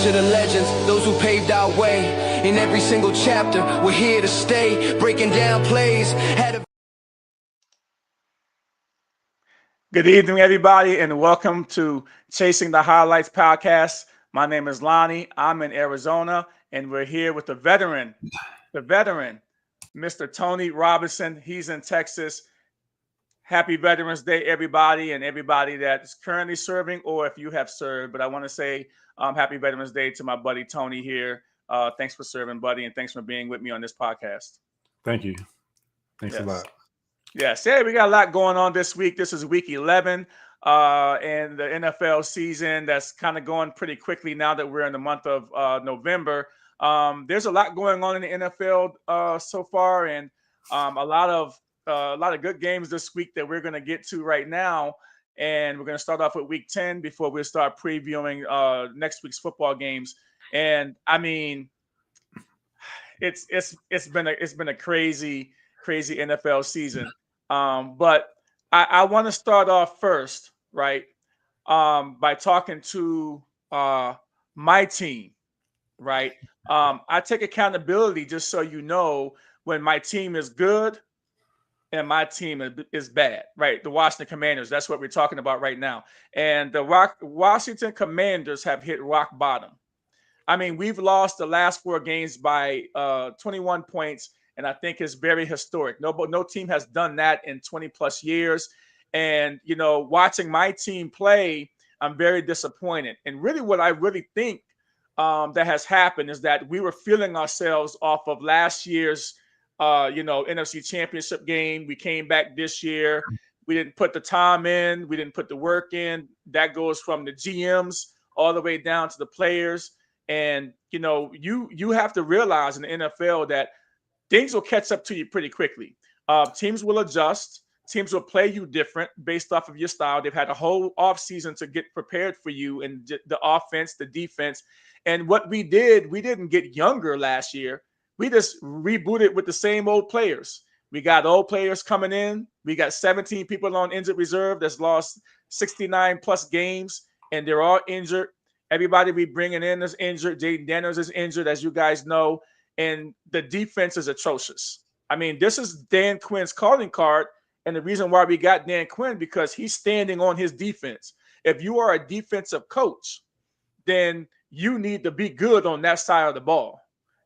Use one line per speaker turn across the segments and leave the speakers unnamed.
to the legends, those who paved our way. In every single chapter, we're here to stay. Breaking down plays.
Good evening, everybody, and welcome to Chasing the Highlights podcast. My name is Lonnie. I'm in Arizona, and we're here with the veteran, Mr. Tony Robinson. He's in Texas. Happy Veterans Day, everybody, and everybody that's currently serving, or if you have served. But I want to say happy Veterans Day to my buddy Tony here. Thanks for serving, buddy, and thanks for being with me on this podcast.
Thank you. Thanks a lot.
Yes, hey, we got a lot going on this week. This is week 11 and the NFL season that's kind of going pretty quickly now that we're in the month of November. There's a lot going on in the NFL so far, and a lot of good games this week that we're going to get to right now. And we're going to start off with week 10 before we start previewing next week's football games. And I mean, it's been a crazy NFL season. But I want to start off first, right, by talking to my team, right? I take accountability, just so you know, when my team is good and my team is bad, right? The Washington Commanders, that's what we're talking about right now. And the Washington Commanders have hit rock bottom. I mean, we've lost the last 4 games by 21 points. And I think it's very historic. No team has done that in 20 plus years. And, you know, watching my team play, I'm very disappointed. And really what I really think that has happened is that we were feeling ourselves off of last year's, NFC Championship game. We came back this year. We didn't put the time in. We didn't put the work in. That goes from the GMs all the way down to the players. And, you know, you have to realize in the NFL that things will catch up to you pretty quickly. Teams will adjust. Teams will play you different based off of your style. They've had a whole offseason to get prepared for you and the offense, the defense. And what we didn't get younger last year. We just rebooted with the same old players. We got old players coming in. We got 17 people on injured reserve that's lost 69 plus games, and they're all injured. Everybody we bringing in is injured. Jayden Daniels is injured, as you guys know. And the defense is atrocious. I mean, this is Dan Quinn's calling card. And the reason why we got Dan Quinn, because he's standing on his defense. If you are a defensive coach, then you need to be good on that side of the ball.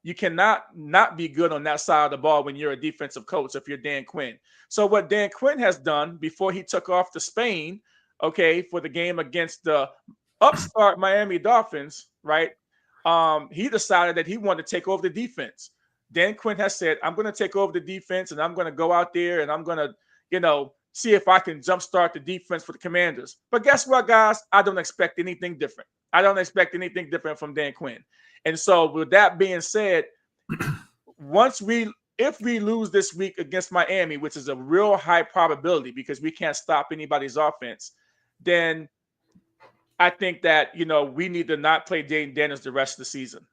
You cannot not be good on that side of the ball when you're a defensive coach if you're Dan Quinn. So what Dan Quinn has done before he took off to Spain, okay, for the game against the upstart Miami Dolphins, right? He decided that he wanted to take over the defense. Dan Quinn has said, I'm going to take over the defense and I'm going to go out there and I'm going to, see if I can jumpstart the defense for the Commanders. But guess what, guys? I don't expect anything different. I don't expect anything different from Dan Quinn. And so with that being said, if we lose this week against Miami, which is a real high probability because we can't stop anybody's offense, then I think that, we need to not play Jayden Daniels the rest of the season.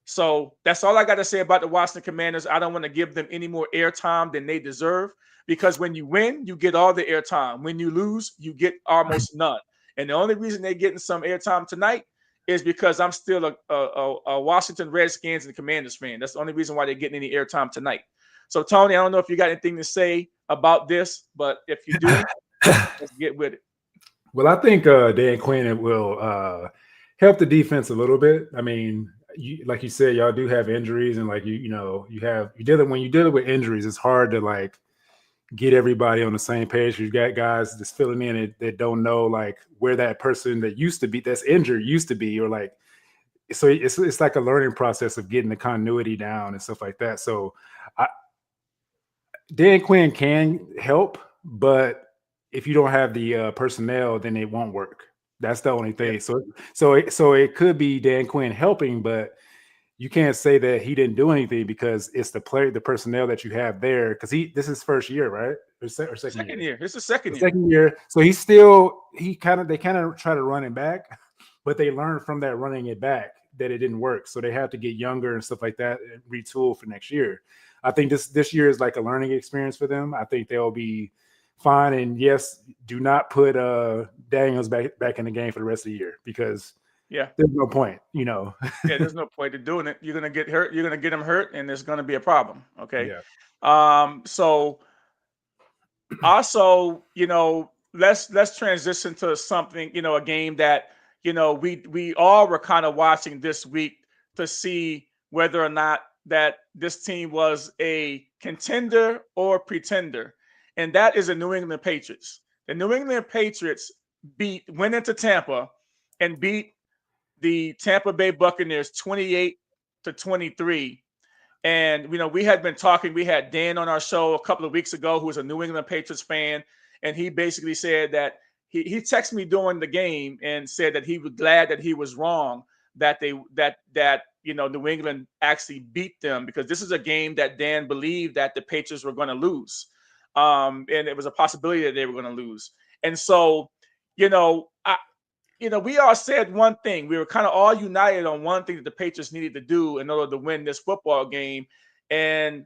So that's all I got to say about the Washington Commanders. I don't want to give them any more airtime than they deserve, because when you win, you get all the airtime. When you lose, you get almost none. And the only reason they're getting some airtime tonight is because I'm still a Washington Redskins and Commanders fan. That's the only reason why they're getting any airtime tonight. So, Tony, I don't know if you got anything to say about this, but if you do, let's get with it.
Well, I think Dan Quinn will help the defense a little bit. I mean, like you said, y'all do have injuries, and like when you deal with injuries, it's hard to get everybody on the same page. You got guys just filling in that don't know where that person that used to be that's injured used to be, or so it's like a learning process of getting the continuity down and stuff like that. So Dan Quinn can help, but if you don't have the personnel, then it won't work. That's the only thing. So it could be Dan Quinn helping, but you can't say that he didn't do anything because it's the personnel that you have there. Because this is his first year, right? Or second year.
It's the second year.
Second year. So they kind of try to run it back, but they learned from that running it back that it didn't work. So they have to get younger and stuff like that and retool for next year. I think this year is like a learning experience for them. I think they'll be fine. And yes, do not put Daniels back in the game for the rest of the year, because
Yeah.
there's no point, you know.
Yeah, there's no point to doing it. You're gonna get hurt. You're gonna get him hurt, and there's gonna be a problem. Okay.
Yeah.
So also, let's transition to something, a game that we all were kind of watching this week to see whether or not that this team was a contender or pretender, and that is the New England Patriots. The New England Patriots went into Tampa and beat the Tampa Bay Buccaneers 28-23. And we had been talking. We had Dan on our show a couple of weeks ago, who was a New England Patriots fan, and he basically said that he texted me during the game and said that he was glad that he was wrong, that New England actually beat them, because this is a game that Dan believed that the Patriots were going to lose, and it was a possibility that they were going to lose. And so, we all said one thing. We were kind of all united on one thing that the Patriots needed to do in order to win this football game. And,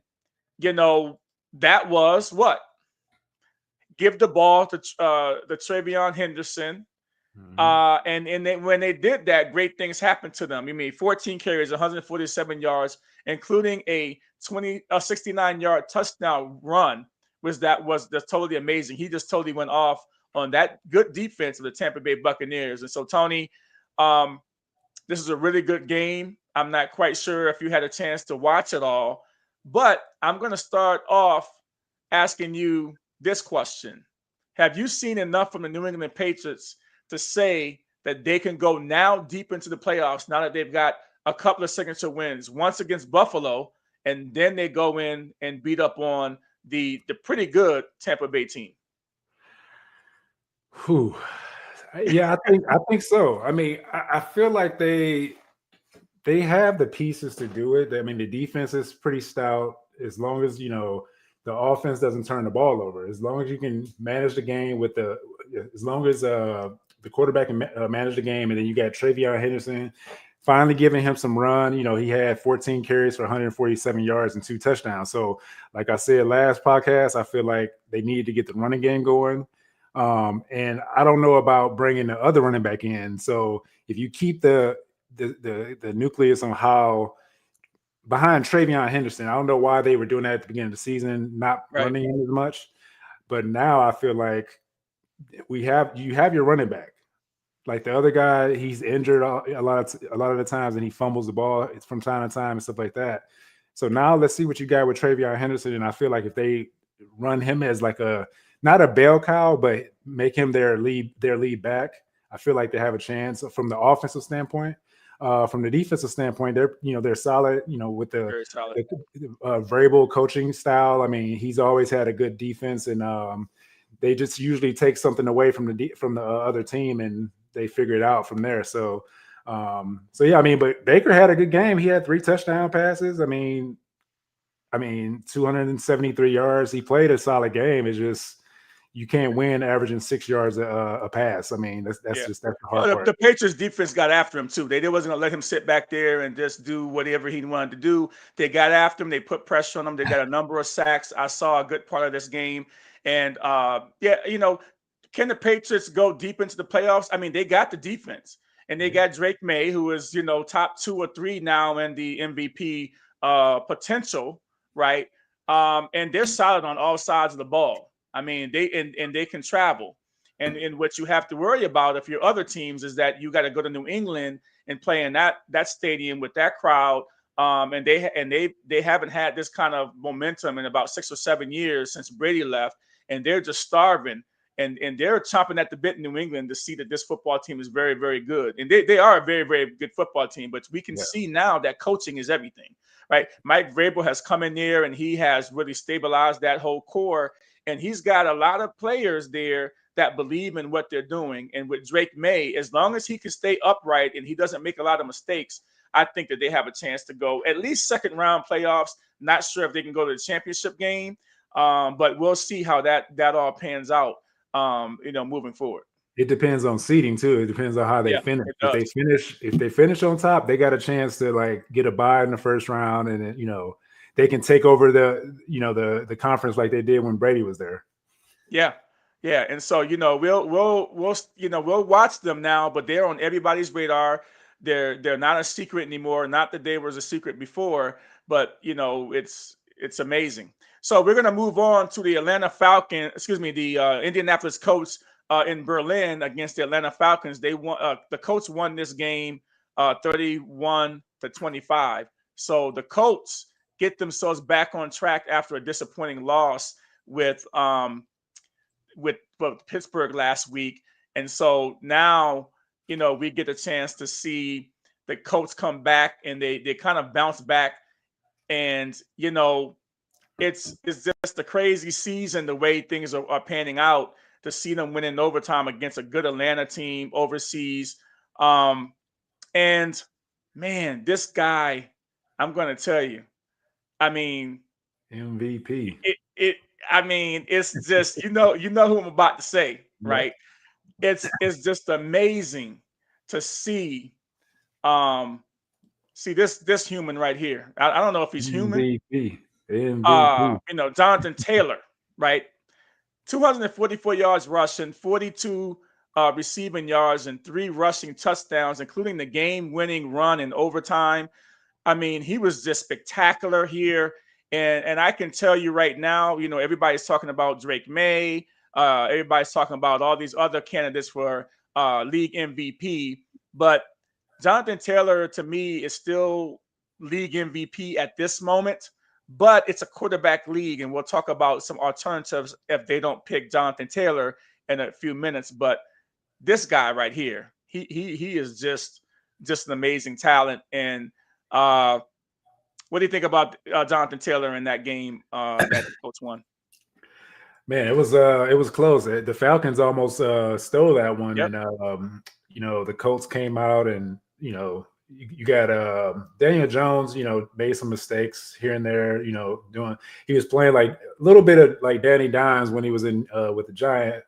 that was what? Give the ball to the TreVeyon Henderson. Mm-hmm. And when they did that, great things happened to them. 14 carries, 147 yards, including a 69-yard touchdown run. Was totally amazing. He just totally went off on that good defense of the Tampa Bay Buccaneers. And so, Tony, this is a really good game. I'm not quite sure if you had a chance to watch it all, but I'm going to start off asking you this question. Have you seen enough from the New England Patriots to say that they can go now deep into the playoffs now that they've got a couple of signature wins, once against Buffalo, and then they go in and beat up on the pretty good Tampa Bay team?
Whew. Yeah, I think so. I feel like they have the pieces to do it. The defense is pretty stout. As long as the offense doesn't turn the ball over, as long as you can manage the game as long as the quarterback can manage the game, and then you got TreVeyon Henderson finally giving him some run. He had 14 carries for 147 yards and 2 touchdowns. So, like I said last podcast, I feel like they need to get the running game going. And I don't know about bringing the other running back in. So if you keep the nucleus on how behind TreVeyon Henderson, I don't know why they were doing that at the beginning of the season, not running him as much. But now I feel like you have your running back. Like the other guy, he's injured a lot of the times, and he fumbles the ball from time to time and stuff like that. So now let's see what you got with TreVeyon Henderson. And I feel like if they run him as like not a bell cow, but make him their lead back, I feel like they have a chance from the offensive standpoint. From the defensive standpoint, they're solid. With the Vrabel coaching style. He's always had a good defense, and they just usually take something away from the other team, and they figure it out from there. So yeah. But Baker had a good game. He had 3 touchdown passes. 273 yards. He played a solid game. It's just you can't win averaging 6 yards a pass. That's the hard part.
The Patriots defense got after him too. They wasn't gonna let him sit back there and just do whatever he wanted to do. They got after him. They put pressure on him. They got a number of sacks. I saw a good part of this game. And can the Patriots go deep into the playoffs? They got the defense, and they got Drake May, who is top 2 or 3 now in the MVP potential, right? And they're solid on all sides of the ball. They can travel. And what you have to worry about if you're other teams is that you got to go to New England and play in that stadium with that crowd. And they haven't had this kind of momentum in about 6 or 7 years since Brady left, and they're just starving. And they're chomping at the bit in New England to see that this football team is very, very good. And they are a very, very good football team. But we can see now that coaching is everything, right? Mike Vrabel has come in there, and he has really stabilized that whole core. And he's got a lot of players there that believe in what they're doing. And with Drake May, as long as he can stay upright and he doesn't make a lot of mistakes, I think that they have a chance to go at least second round playoffs. Not sure if they can go to the championship game, but we'll see how that all pans out, moving forward.
It depends on seeding too. It depends on how they finish. If they finish on top, they got a chance to get a bye in the first round, and they can take over the conference like they did when Brady was there.
Yeah. Yeah, and so we'll watch them now, but they're on everybody's radar. They're not a secret anymore. Not that they was a secret before, but it's amazing. So we're gonna move on to the Indianapolis Colts in Berlin against the Atlanta Falcons. They won. The Colts won this game 31-25. So the Colts get themselves back on track after a disappointing loss with Pittsburgh last week. And so now, we get a chance to see the Colts come back, and they kind of bounce back. And, it's just a crazy season, the way things are panning out, to see them winning overtime against a good Atlanta team overseas. And man, this guy, I'm going to tell you, I mean,
MVP.
It's just who I'm about to say, right?
Yep.
It's just amazing to see this human right here. I don't know if he's human.
MVP.
Jonathan Taylor, right? 244 yards rushing, 42 receiving yards, and 3 rushing touchdowns, including the game-winning run in overtime. I mean, he was just spectacular here. And I can tell you right now, everybody's talking about Drake May. Everybody's talking about all these other candidates for league MVP. But Jonathan Taylor, to me, is still league MVP at this moment. But it's a quarterback league, and we'll talk about some alternatives if they don't pick Jonathan Taylor in a few minutes. But this guy right here, he is just an amazing talent. And what do you think about Jonathan Taylor in that game that the Colts won?
Man, it was close. The Falcons almost stole that one.
Yep.
And the Colts came out, and you got Daniel Jones, made some mistakes here and there, he was playing like a little bit of like Danny Dimes when he was in with the Giants.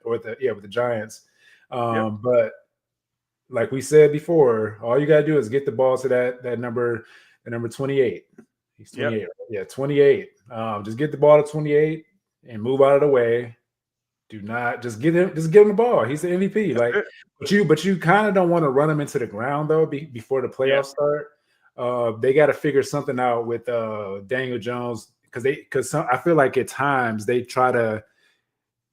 Yep.
But like we said before, all you gotta do is get the ball to that number 28. He's 28.
Yep.
Yeah, 28. Just get the ball to 28 and move out of the way. Do not just give him the ball. He's the MVP. But you kind of don't want to run him into the ground though before the playoffs start. They got to figure something out with Daniel Jones, because I feel like at times they try to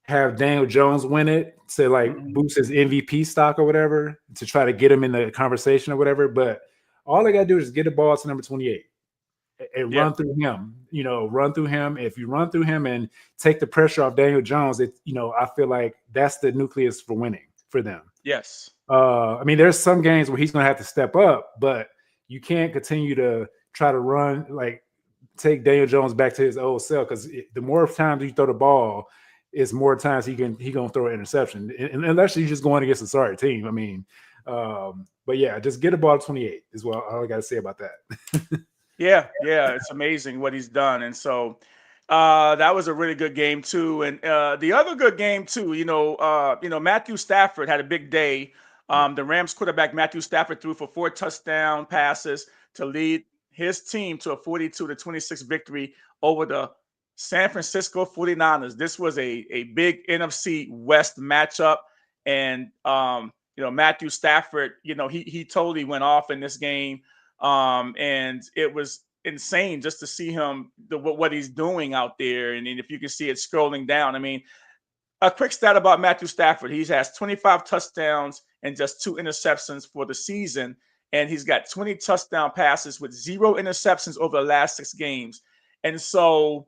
have Daniel Jones win it to boost his MVP stock or whatever, to try to get him in the conversation or whatever. But all they got to do is get the ball to number 28. And run through him, run through him. If you run through him and take the pressure off Daniel Jones, I feel like that's the nucleus for winning for them.
Yes.
There's some games where he's going to have to step up, but you can't continue to try to run, take Daniel Jones back to his old self, because the more times you throw the ball, it's more times he going to throw an interception, and unless you're just going against a sorry team. But yeah, just get a ball to 28 is all I got to say about that.
Yeah, it's amazing what he's done. And so that was a really good game too. And the other good game too, Matthew Stafford had a big day. The Rams quarterback Matthew Stafford threw for 4 touchdown passes to lead his team to a 42-26 victory over the San Francisco 49ers. This was a big NFC West matchup. And Matthew Stafford, he totally went off in this game. And it was insane just to see him, what he's doing out there. And if you can see it scrolling down, a quick stat about Matthew Stafford: he has 25 touchdowns and just 2 interceptions for the season. And he's got 20 touchdown passes with 0 interceptions over the last 6 games. And so,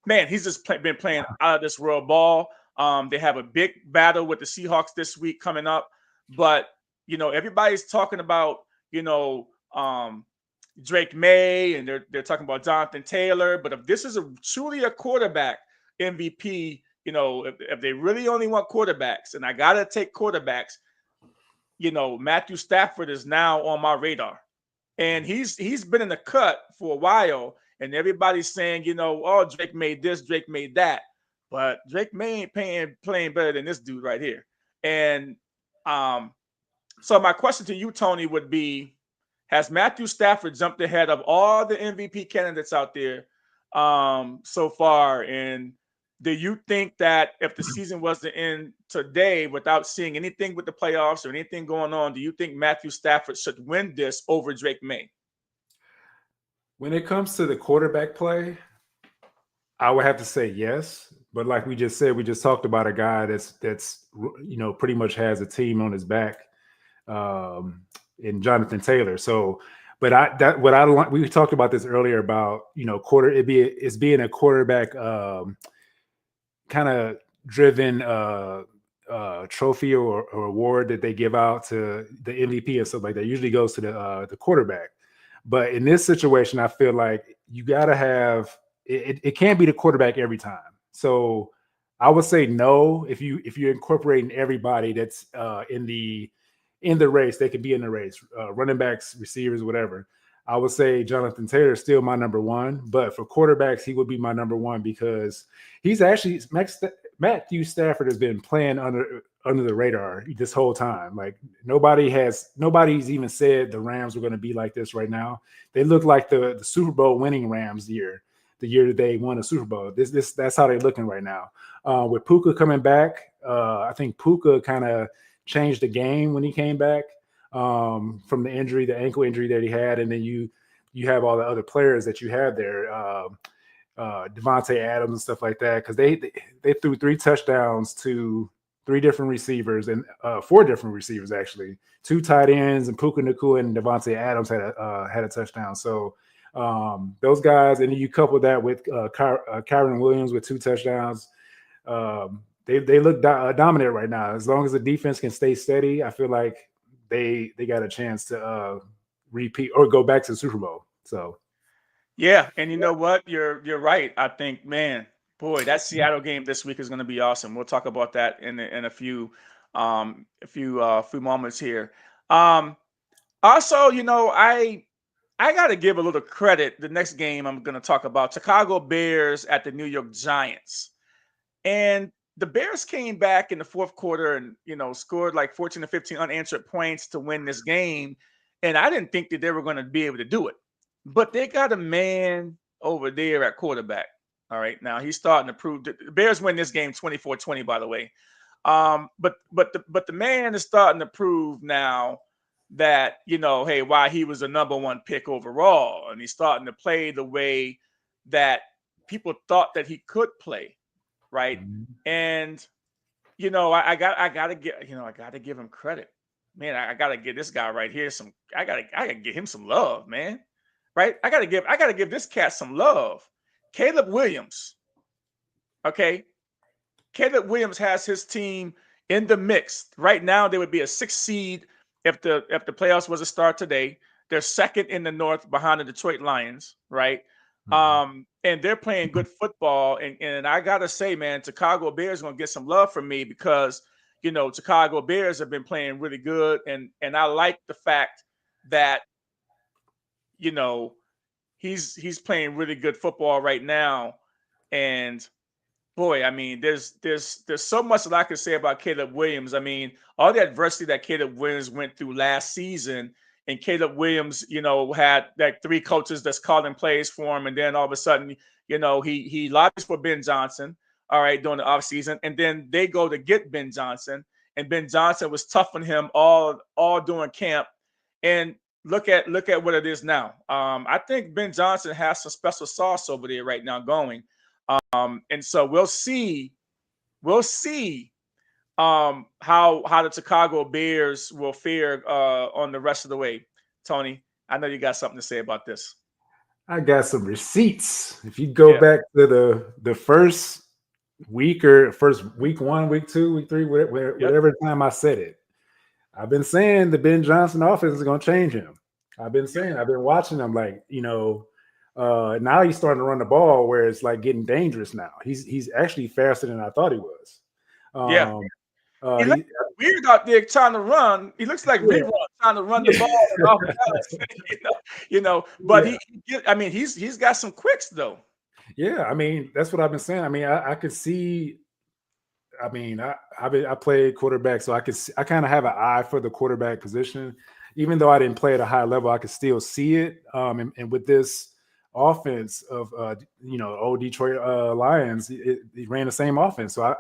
he's just been playing out of this world ball. They have a big battle with the Seahawks this week coming up. But, everybody's talking about, Drake May, and they're talking about Jonathan Taylor. But if this is truly a quarterback MVP, if they really only want quarterbacks, and I gotta take quarterbacks, Matthew Stafford is now on my radar, and he's been in the cut for a while, and everybody's saying, Drake made this, Drake made that, but Drake May ain't playing better than this dude right here. And so my question to you, Tony, would be: has Matthew Stafford jumped ahead of all the MVP candidates out there so far? And do you think that if the season was to end today without seeing anything with the playoffs or anything going on, do you think Matthew Stafford should win this over Drake May?
When it comes to the quarterback play, I would have to say yes. But like we just said, we just talked about a guy that's pretty much has a team on his back, in Jonathan Taylor. So, but we talked about this earlier about it's being a quarterback kind of driven trophy or award that they give out to the MVP and stuff like that. Usually goes to the quarterback. But in this situation, I feel like you got to have it can't be the quarterback every time. So I would say no. If you're incorporating everybody that's in the race, they could be in the race, running backs, receivers, whatever. I would say Jonathan Taylor is still my number one, but for quarterbacks, he would be my number one because he's actually Matthew Stafford has been playing under the radar this whole time. Like nobody's even said the Rams were going to be like this right now. They look like the Super Bowl winning Rams the year that they won a Super Bowl. That's how they're looking right now. With Puka coming back, I think Puka kind of changed the game when he came back from the ankle injury that he had, and then you have all the other players that you have there, Devontae Adams and stuff like that, because they threw 3 touchdowns to 3 different receivers and 4 different receivers actually, 2 tight ends, and Puka Nacua and Devontae Adams had a touchdown. So those guys, and then you couple that with Kyron Williams with 2 touchdowns. They look dominant right now. As long as the defense can stay steady, I feel like they got a chance to repeat or go back to the Super Bowl. So,
yeah, and you know what? You're right. I think, man, boy, that Seattle game this week is going to be awesome. We'll talk about that in a few moments here. Also, I got to give a little credit. The next game I'm going to talk about, Chicago Bears at the New York Giants, and the Bears came back in the fourth quarter and, scored like 14 to 15 unanswered points to win this game. And I didn't think that they were going to be able to do it. But they got a man over there at quarterback. All right. Now he's starting to prove that the Bears win this game 24-20, by the way. But the man is starting to prove now that, hey, why he was the number 1 pick overall. And he's starting to play the way that people thought that he could play. Right. Mm-hmm. And, I gotta give him credit, man. I gotta give this guy right here I gotta give him some love, man. Right. I gotta give this cat some love. Caleb Williams. Okay. Caleb Williams has his team in the mix right now. They would be a 6th seed if the playoffs was to start today. They're 2nd in the North behind the Detroit Lions. Right. Mm-hmm. And they're playing good football. And I got to say, man, Chicago Bears going to get some love from me because, Chicago Bears have been playing really good. And I like the fact that, he's playing really good football right now. And boy, I mean, there's so much that I could say about Caleb Williams. I mean, all the adversity that Caleb Williams went through last season, and Caleb Williams, had like 3 coaches that's calling plays for him. And then all of a sudden, he lobbies for Ben Johnson, all right, during the offseason. And then they go to get Ben Johnson. And Ben Johnson was tough on him all during camp. And look at what it is now. I think Ben Johnson has some special sauce over there right now going. And so we'll see how the Chicago Bears will fare on the rest of the way. Tony, I know you got something to say about this.
I got some receipts. If you go back to the first week or first week 1, week 2, week 3, whatever time I said it, I've been saying the Ben Johnson offense is going to change him. I've been watching him like, now he's starting to run the ball where it's like getting dangerous now. He's actually faster than I thought he was.
He looks weird out there trying to run. He looks like Ray trying to run the ball. But he's got some quicks though.
Yeah, I mean, that's what I've been saying. I mean, I could see. I mean, I played quarterback, so I kind of have an eye for the quarterback position. Even though I didn't play at a high level, I could still see it. And with this offense of old Detroit Lions. It ran the same offense. So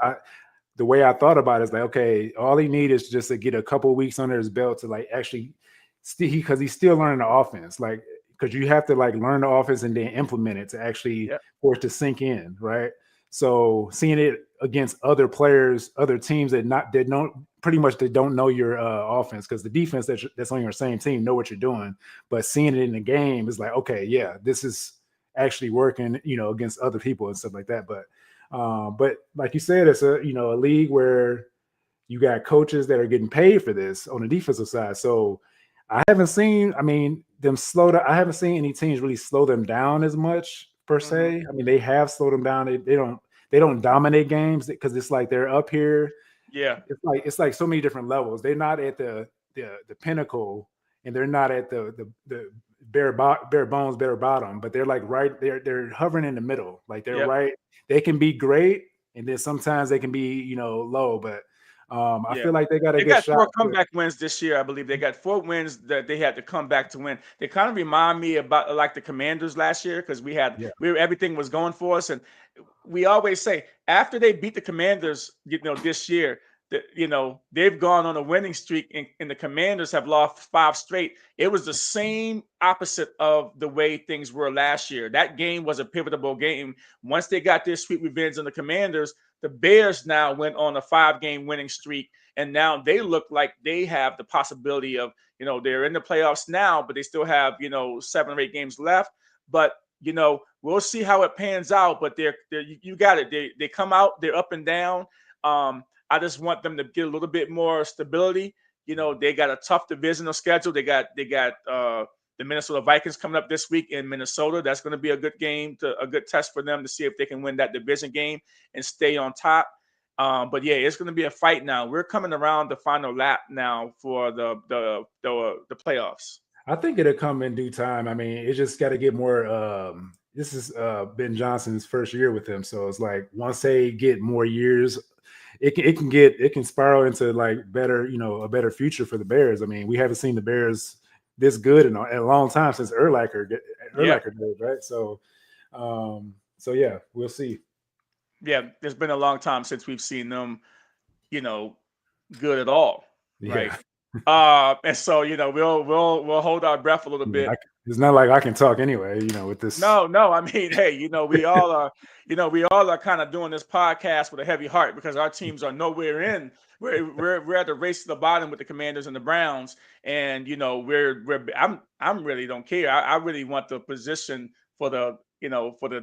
the way I thought about it is like, okay, all he needs is just to get a couple of weeks under his belt to like actually, because he's still learning the offense, like because you have to like learn the offense and then implement it to actually for it to sink in, right? So seeing it against other players, other teams that don't know your offense, because the defense that's on your same team know what you're doing, but seeing it in the game is like, okay, yeah, this is actually working, against other people and stuff like that. But like you said, it's a league where you got coaches that are getting paid for this on the defensive side. So I haven't seen, them slow down. I haven't seen any teams really slow them down as much per se. I mean, they have slowed them down. They don't dominate games because it's like they're up here.
Yeah,
it's like so many different levels. They're not at the pinnacle, and they're not at the bare bones, bare bottom, but they're like right there. They're hovering in the middle. Like they're right. They can be great, and then sometimes they can be low. But I feel like they got a shot.
4 comeback wins this year, I believe. They got 4 wins that they had to come back to win. They kind of remind me about like the Commanders last year, because everything was going for us, and we always say after they beat the Commanders, this year, they've gone on a winning streak, and the Commanders have lost 5 straight. It was the same opposite of the way things were last year. That game was a pivotal game. Once they got their sweet revenge on the Commanders, the Bears now went on a 5-game winning streak, and now they look like they have the possibility of, they're in the playoffs now, but they still have, 7 or 8 games left. But, we'll see how it pans out. But you got it. They come out, they're up and down. I just want them to get a little bit more stability. They got a tough divisional schedule. They got the Minnesota Vikings coming up this week in Minnesota. That's going to be a good game, a good test for them to see if they can win that division game and stay on top. But yeah, it's going to be a fight now. We're coming around the final lap now for the playoffs.
I think it'll come in due time. I mean, it just got to get more. This is Ben Johnson's first year with him, so it's like once they get more years, it can spiral into like better, a better future for the Bears. I mean, we haven't seen the Bears this good in a long time since Urlacher days, right? So yeah, we'll see.
Yeah, it's been a long time since we've seen them, good at all, right? And so we'll hold our breath a little bit.
It's not like I can talk anyway, with this.
No. I mean, hey, we all are kind of doing this podcast with a heavy heart because our teams are nowhere in. We're at the race to the bottom with the Commanders and the Browns, and I'm really don't care. I really want the position for the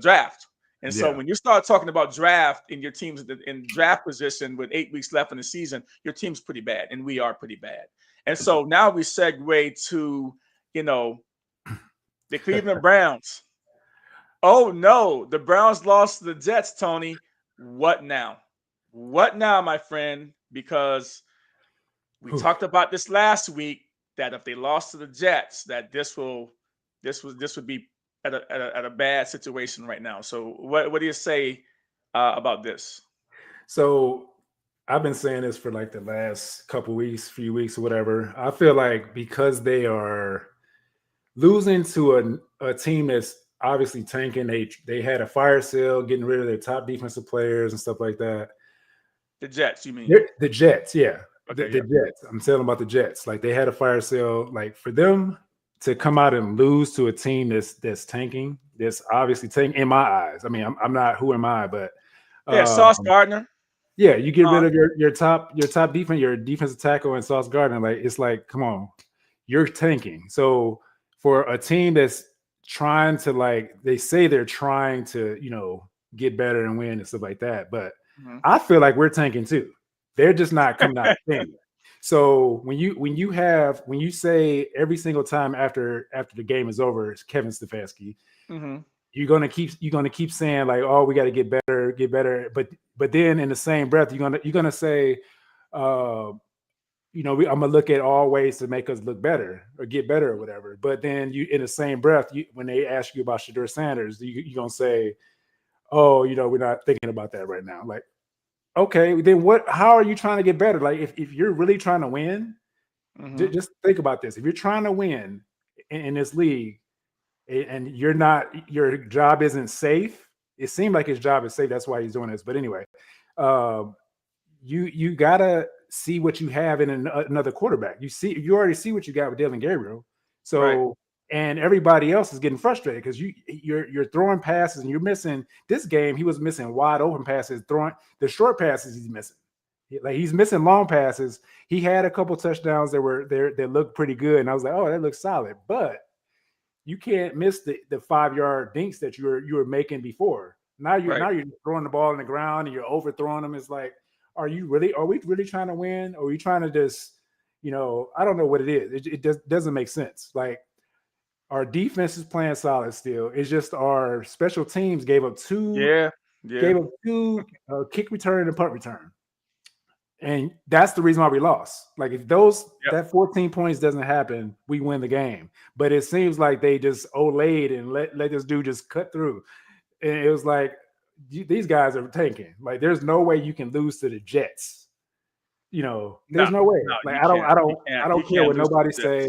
draft. And so when you start talking about draft and your team's in draft position with 8 weeks left in the season, your team's pretty bad, and we are pretty bad. And so now we segue to, the Cleveland Browns. Oh no, the Browns lost to the Jets, Tony. What now? What now, my friend? Because we talked about this last week, that if they lost to the Jets, that this would be at a bad situation right now. So what do you say about this?
So I've been saying this for like the last few weeks or whatever. I feel like because they are losing to a team that's obviously tanking, they had a fire sale, getting rid of their top defensive players and stuff like that.
The Jets, you mean?
The Jets, yeah.
Okay,
the Jets. I'm telling about the Jets. Like they had a fire sale. Like for them to come out and lose to a team that's tanking, that's obviously tanking in my eyes. I mean, I'm not. Who am I? But
Sauce Gardner.
Yeah, you get rid of your top defense, your defensive tackle, and Sauce Gardner. Like it's like, come on, you're tanking. So for a team that's trying to, like, they say they're trying to, get better and win and stuff like that, but I feel like we're tanking too. They're just not coming out thin. So when you say every single time after the game is over, it's Kevin Stefanski, you're gonna keep saying like, oh, we got to get better, but then in the same breath, you're gonna say, I'm gonna look at all ways to make us look better or get better or whatever. But then in the same breath, when they ask you about Shedeur Sanders, you're gonna say, oh, we're not thinking about that right now. Like, okay, then how are you trying to get better? Like if you're really trying to win, just think about this. If you're trying to win in this league, and you're not, your job isn't safe. It seemed like his job is safe. That's why he's doing this. But anyway, um, you gotta see what you have in another quarterback. You already see what you got with Dylan Gabriel.
Right.
So and everybody else is getting frustrated because you're throwing passes and you're missing. This game he was missing wide open passes, throwing the short passes he's missing. Like he's missing long passes. He had a couple touchdowns that were there that looked pretty good, and I was like, oh, that looks solid. But you can't miss the 5-yard dinks that you were making before. Now you're throwing the ball on the ground and you're overthrowing them. It's like, are we really trying to win? Or are we trying to just, I don't know what it is. It doesn't make sense. Like our defense is playing solid still. It's just our special teams gave up two kick return and punt return. And that's the reason why we lost. Like if that 14 points doesn't happen, we win the game. But it seems like they just olayed and let this dude just cut through. And it was like, these guys are tanking. Like there's no way you can lose to the Jets. There's no way. Like I don't care what nobody say.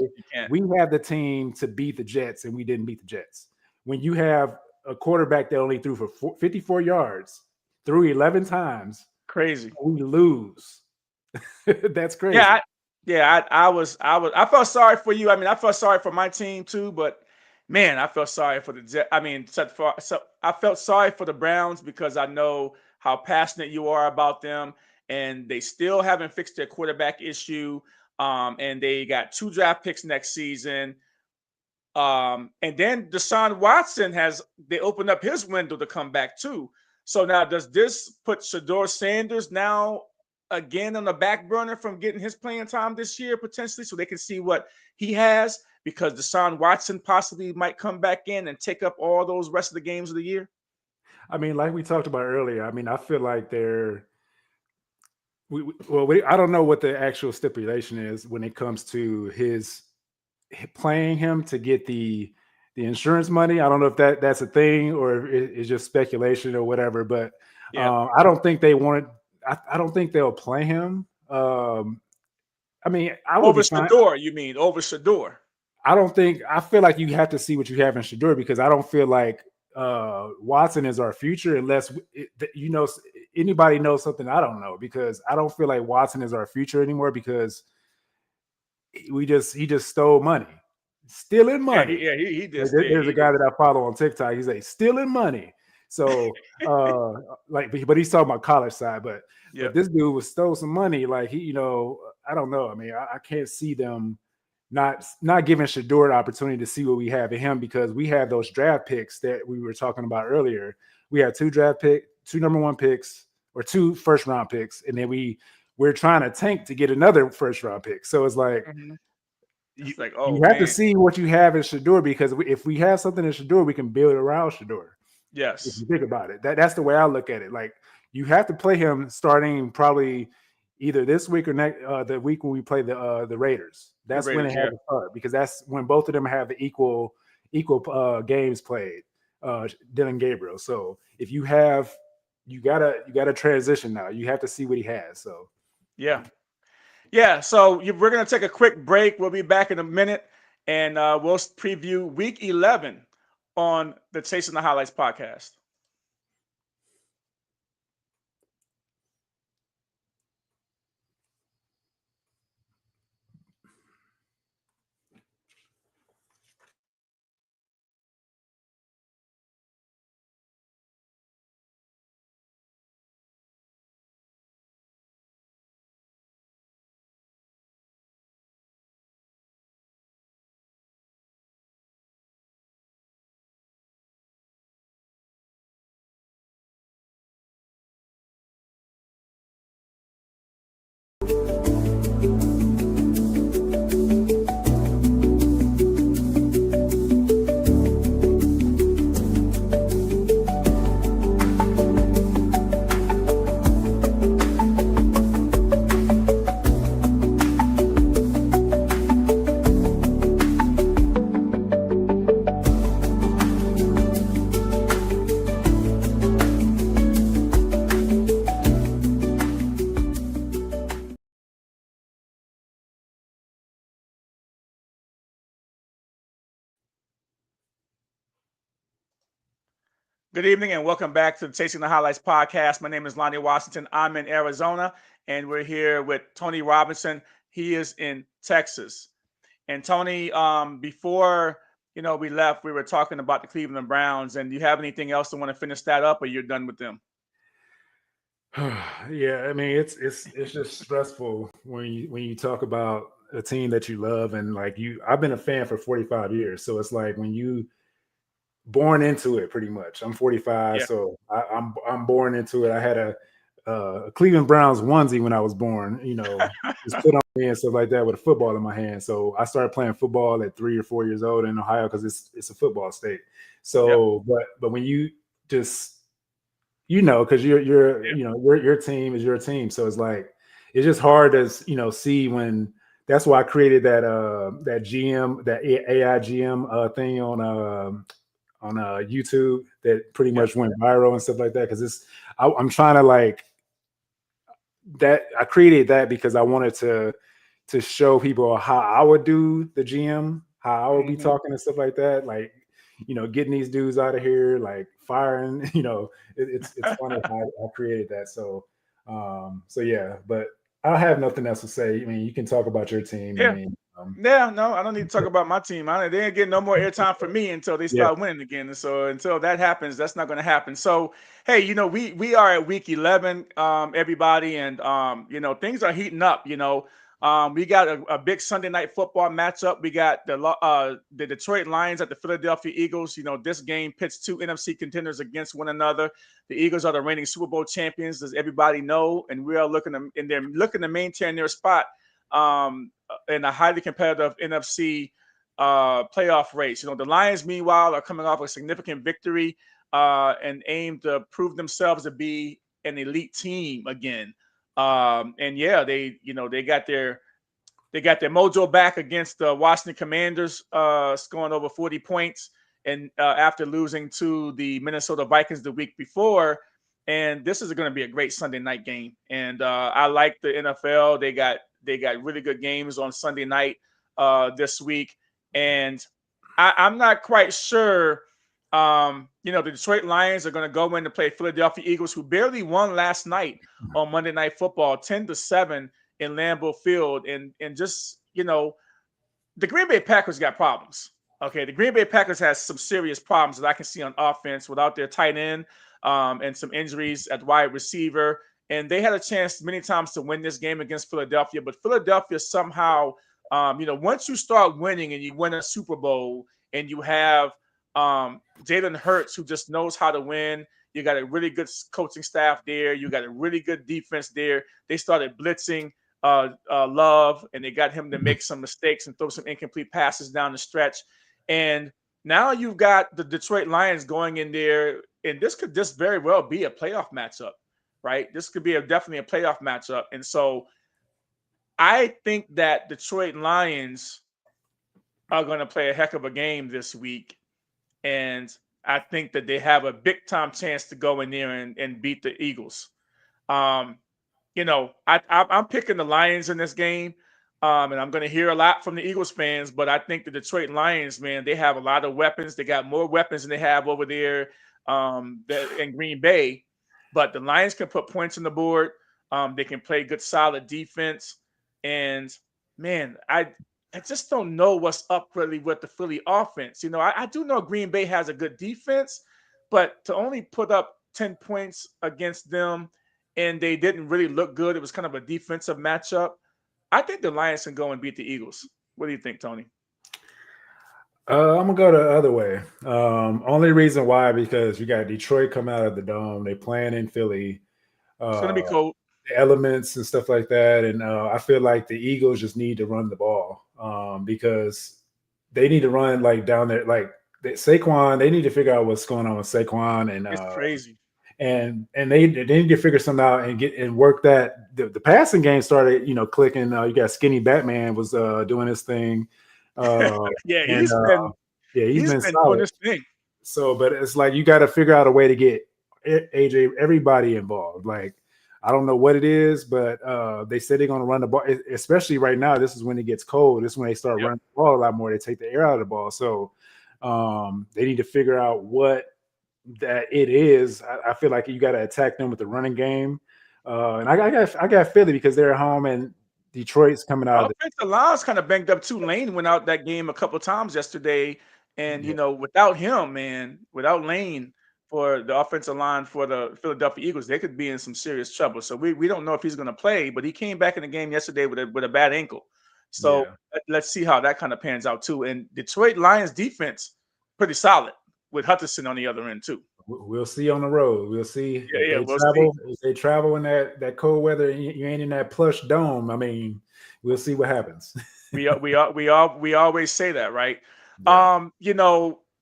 We have the team to beat the Jets, and we didn't beat the Jets. When you have a quarterback that only threw for 54 yards, threw 11 times.
Crazy.
We lose. That's crazy.
I felt sorry for you. I mean, I felt sorry for my team too, but man, I felt sorry for the Jets. I mean, I felt sorry for the Browns because I know how passionate you are about them, and they still haven't fixed their quarterback issue. And they got 2 draft picks next season. And then Deshaun Watson they opened up his window to come back too. So now does this put Shedeur Sanders now again on the back burner from getting his playing time this year potentially so they can see what he has because Deshaun Watson possibly might come back in and take up all those rest of the games of the year?
I mean, like we talked about earlier, I mean, I feel like I don't know what the actual stipulation is when it comes to his playing him to get the insurance money. I don't know if that's a thing or it's just speculation or whatever, but I don't think they wanted. I don't think they'll play him. I mean, I would
over Shedeur. You mean over Shedeur?
I feel like you have to see what you have in Shedeur because I don't feel like Watson is our future unless anybody knows something I don't know, because I don't feel like Watson is our future anymore because he just stole money. Stealing money.
He did.
There's a guy that I follow on TikTok. He's like stealing money. So, but he's talking about college side. But this dude was stole some money. Like I don't know. I mean, I can't see them not giving Shedeur the opportunity to see what we have in him because we have those draft picks that we were talking about earlier. We have 2 number 1 picks or 2 first round picks, and then we're trying to tank to get another first round pick. So it's like. Mm-hmm. You have to see what you have in Shedeur because if we have something in Shedeur, we can build around Shedeur.
Yes.
If you think about it, that's the way I look at it. Like you have to play him starting probably either this week or the week when we play the Raiders. That's when it has to start because that's when both of them have the equal games played. Dylan Gabriel. So if you gotta transition now. You have to see what he has. So
yeah, so we're going to take a quick break. We'll be back in a minute, and we'll preview Week 11 on the Chasing the Highlights podcast. Good evening and welcome back to the Chasing the Highlights podcast. My name is Lonnie Washington. I'm in Arizona and we're here with Tony Robinson. He is in Texas. And Tony, before we left, we were talking about the Cleveland Browns. And do you have anything else to want to finish that up, or you're done with them?
Yeah, I mean it's just stressful when you talk about a team that you love, and like I've been a fan for 45 years, so it's like when you born into it pretty much. I'm 45,
Yeah.
so I'm born into it. I had a Cleveland Browns onesie when I was born, just put on me and stuff like that with a football in my hand. So I started playing football at 3 or 4 years old in Ohio because it's a football state. So, but when you just because your team is your team, so it's like it's just hard to see when. That's why I created that GM, that AI GM thing on YouTube that pretty much went viral and stuff like that, because I'm trying to like that. I created that because I wanted to show people how I would do the GM, how I would be talking and stuff like that, like getting these dudes out of here, like firing. It's funny how I created that. So yeah, but I have nothing else to say. I mean, you can talk about your team.
Yeah.
I mean,
No, I don't need to talk about my team. They ain't getting no more airtime from me until they start winning again. And so until that happens, that's not going to happen. So, hey, we are at week 11, everybody, and things are heating up. We got a big Sunday night football matchup. We got the Detroit Lions at the Philadelphia Eagles. This game pits two NFC contenders against one another. The Eagles are the reigning Super Bowl champions, as everybody know, and we are looking to maintain their spot in a highly competitive NFC playoff race. The Lions, meanwhile, are coming off a significant victory and aim to prove themselves to be an elite team again. They got their mojo back against the Washington Commanders, scoring over 40 points, and after losing to the Minnesota Vikings the week before. And this is going to be a great Sunday night game. And I like the NFL. They got really good games on Sunday night this week. And I'm not quite sure. The Detroit Lions are going to go in to play Philadelphia Eagles, who barely won last night on Monday Night Football, 10-7 in Lambeau Field. And just, the Green Bay Packers got problems. Okay, the Green Bay Packers has some serious problems that I can see on offense without their tight end and some injuries at wide receiver. And they had a chance many times to win this game against Philadelphia, but Philadelphia somehow, once you start winning and you win a Super Bowl and you have Jalen Hurts, who just knows how to win, you got a really good coaching staff there, you got a really good defense there. They started blitzing Love, and they got him to make some mistakes and throw some incomplete passes down the stretch. And now you've got the Detroit Lions going in there, and this could just very well be a playoff matchup. Right? This could be definitely a playoff matchup. And so I think that Detroit Lions are going to play a heck of a game this week. And I think that they have a big time chance to go in there and beat the Eagles. I'm picking the Lions in this game. And I'm going to hear a lot from the Eagles fans, but I think the Detroit Lions, man, they have a lot of weapons. They got more weapons than they have over there in Green Bay. But the Lions can put points on the board. They can play good, solid defense. And, man, I just don't know what's up really with the Philly offense. I do know Green Bay has a good defense, but to only put up 10 points against them and they didn't really look good, it was kind of a defensive matchup. I think the Lions can go and beat the Eagles. What do you think, Tony?
I'm gonna go the other way. Only reason why, because you got Detroit come out of the dome. They playing in Philly.
It's gonna be cold.
The elements and stuff like that, and I feel like the Eagles just need to run the ball because they need to run like down there, like Saquon. They need to figure out what's going on with Saquon, and
it's crazy.
And they need to figure something out and work that. The passing game started, clicking. You got Skinny Batman was doing his thing.
He's been doing this thing.
So, but it's like you got to figure out a way to get everybody involved. Like, I don't know what it is, but they said they're going to run the ball, especially right now. This is when it gets cold. This is when they start running the ball a lot more. They take the air out of the ball. So they need to figure out what that it is, I feel like you got to attack them with the running game. And I got Philly because they're at home and Detroit's coming out of
Offensive line's kind of banged up too. Lane went out that game a couple times yesterday, and
yeah.
without him, man, without Lane for the offensive line for the Philadelphia Eagles, they could be in some serious trouble. So we don't know if he's going to play, but he came back in the game yesterday with a bad ankle. So
Yeah.
let's see how that kind of pans out too. And Detroit Lions defense pretty solid with Hutchinson on the other end too.
We'll see on the road. We'll see
Yeah,
if
we'll see.
they travel in that cold weather and you ain't in that plush dome. I mean, we'll see what happens.
We always say that, right?
Yeah.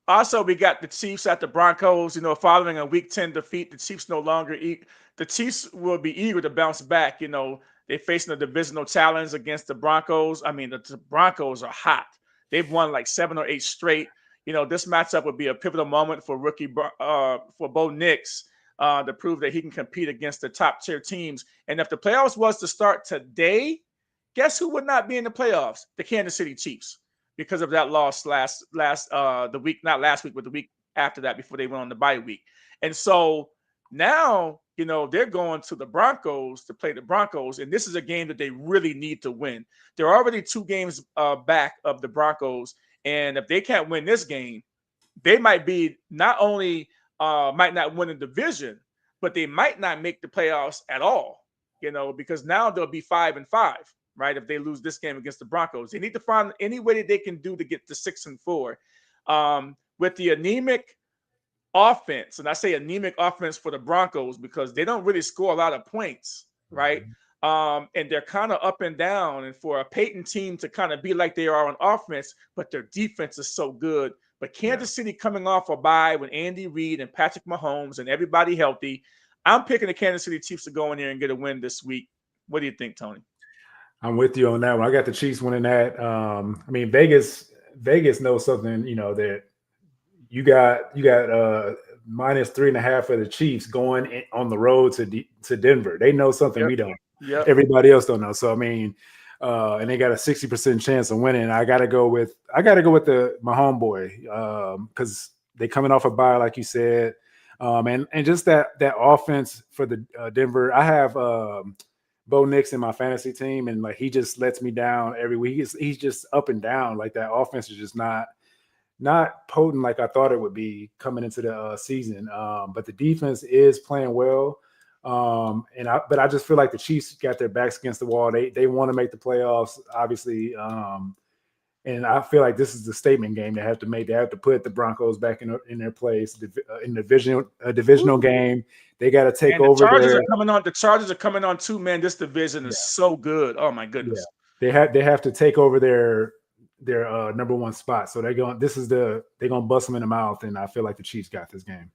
Also we got the Chiefs at the Broncos. Following a Week 10 defeat, the Chiefs no longer the Chiefs will be eager to bounce back. They're facing a divisional challenge against the Broncos. I mean, the Broncos are hot. They've won like 7 or 8 straight. This matchup would be a pivotal moment for for Bo Nix to prove that he can compete against the top tier teams. And if the playoffs was to start today, guess who would not be in the playoffs? The Kansas City Chiefs, because of that loss the week, not last week, but the week after that, before they went on the bye week. And so now, they're going to the Broncos to play the Broncos, and this is a game that they really need to win. They're already 2 games back of the Broncos, and if they can't win this game, they might be not only might not win the division, but they might not make the playoffs at all. Because now they'll be 5-5. Right, if they lose this game against the Broncos, they need to find any way that they can do to get to 6-4. With the anemic offense, and I say anemic offense for the Broncos because they don't really score a lot of points, right? And they're kind of up and down. And for a Peyton team to kind of be like they are on offense, but their defense is so good. But Kansas City coming off a bye with Andy Reid and Patrick Mahomes and everybody healthy, I'm picking the Kansas City Chiefs to go in there and get a win this week. What do you think, Tony?
I'm with you on that one. I got the Chiefs winning that. I mean, Vegas knows something, that you got -3.5 for the Chiefs going on the road to Denver. They know something we don't.
Yeah.
Everybody else don't know. So I mean, and they got a 60% chance of winning. I gotta go with my homeboy because they coming off a bye, like you said, and just that offense for the Denver. I have Bo Nix in my fantasy team, and like he just lets me down every week. He's just up and down. Like that offense is just not potent like I thought it would be coming into the season. But the defense is playing well. But I just feel like the Chiefs got their backs against the wall. They want to make the playoffs, obviously. And I feel like this is the statement game they have to make. They have to put the Broncos back in their place in a divisional game. They got to take over.
The Chargers are coming on too, man. This division is so good. Oh my goodness.
Yeah. They have to take over their number 1 spot. So they're gonna bust them in the mouth, and I feel like the Chiefs got this game.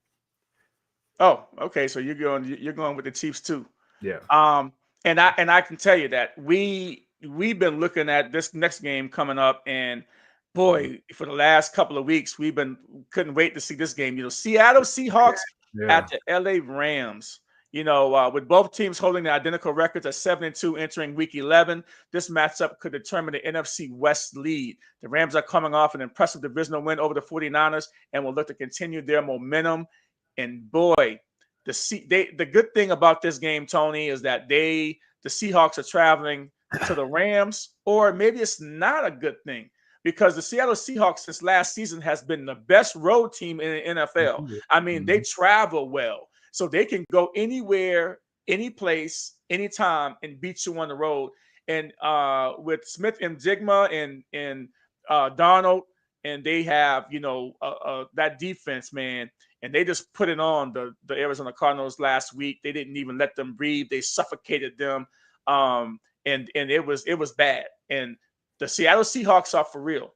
Oh, okay. So you're going with the Chiefs too.
Yeah.
And I can tell you that we've been looking at this next game coming up, and boy, for the last couple of weeks, couldn't wait to see this game. Seattle Seahawks at the LA Rams. With both teams holding the identical records at 7-2 entering Week 11, this matchup could determine the NFC West lead. The Rams are coming off an impressive divisional win over the 49ers and will look to continue their momentum. And boy, the good thing about this game, Tony, is that the Seahawks are traveling to the Rams, or maybe it's not a good thing because the Seattle Seahawks since last season has been the best road team in the NFL. I mean, they travel well, so they can go anywhere, any place, anytime, and beat you on the road. And with Smith and Jigma and Darnold, and they have that defense, man, and they just put it on the Arizona Cardinals last week. They didn't even let them breathe. They suffocated them. And it was bad. And the Seattle Seahawks are for real.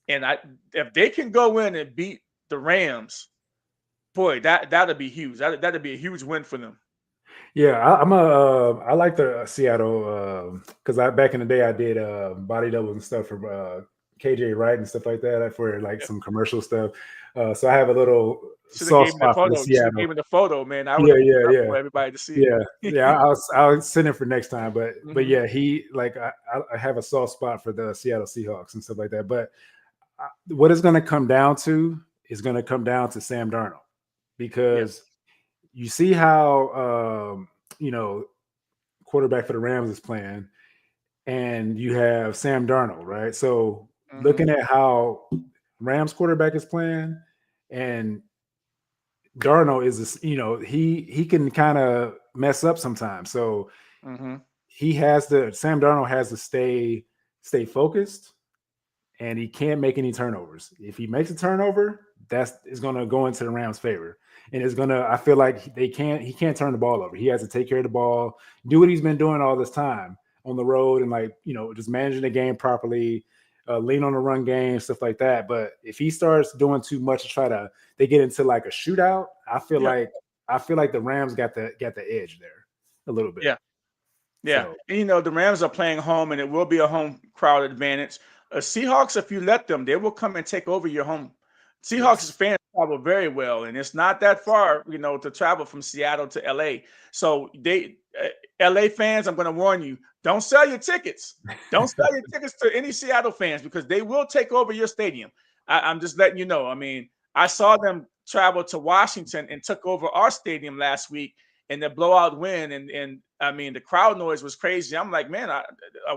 And if they can go in and beat the Rams, boy, that'd be huge. That'd be a huge win for them.
Yeah, I like the Seattle because back in the day I did body doubles and stuff for KJ Wright and stuff like that for some commercial stuff. So I have a little soft spot for Seattle.
Gave me the photo, man. I
for
everybody to see.
I'll send it for next time. But yeah, I have a soft spot for the Seattle Seahawks and stuff like that. But what it's going to come down to is going to come down to Sam Darnold, because you see how quarterback for the Rams is playing, and you have Sam Darnold, right? So looking at how Rams quarterback is playing, and Darnold is, he can kind of mess up sometimes. So Sam Darnold has to stay focused, and he can't make any turnovers. If he makes a turnover, is going to go into the Rams' favor, and I feel like he can't turn the ball over. He has to take care of the ball, do what he's been doing all this time on the road, and just managing the game properly, lean on the run game, stuff like that. But if he starts doing too much they get into like a shootout, I feel like the Rams got the edge there a little bit.
Yeah. So. And, the Rams are playing home, and it will be a home crowd advantage. Seahawks, if you let them, they will come and take over your home. Seahawks fans travel very well, and it's not that far, to travel from Seattle to LA. So LA fans, I'm going to warn you, don't sell your tickets. Don't sell your tickets to any Seattle fans, because they will take over your stadium. I'm just letting you know. I mean, I saw them travel to Washington and took over our stadium last week in the blowout win. And I mean, the crowd noise was crazy. I'm like, man, are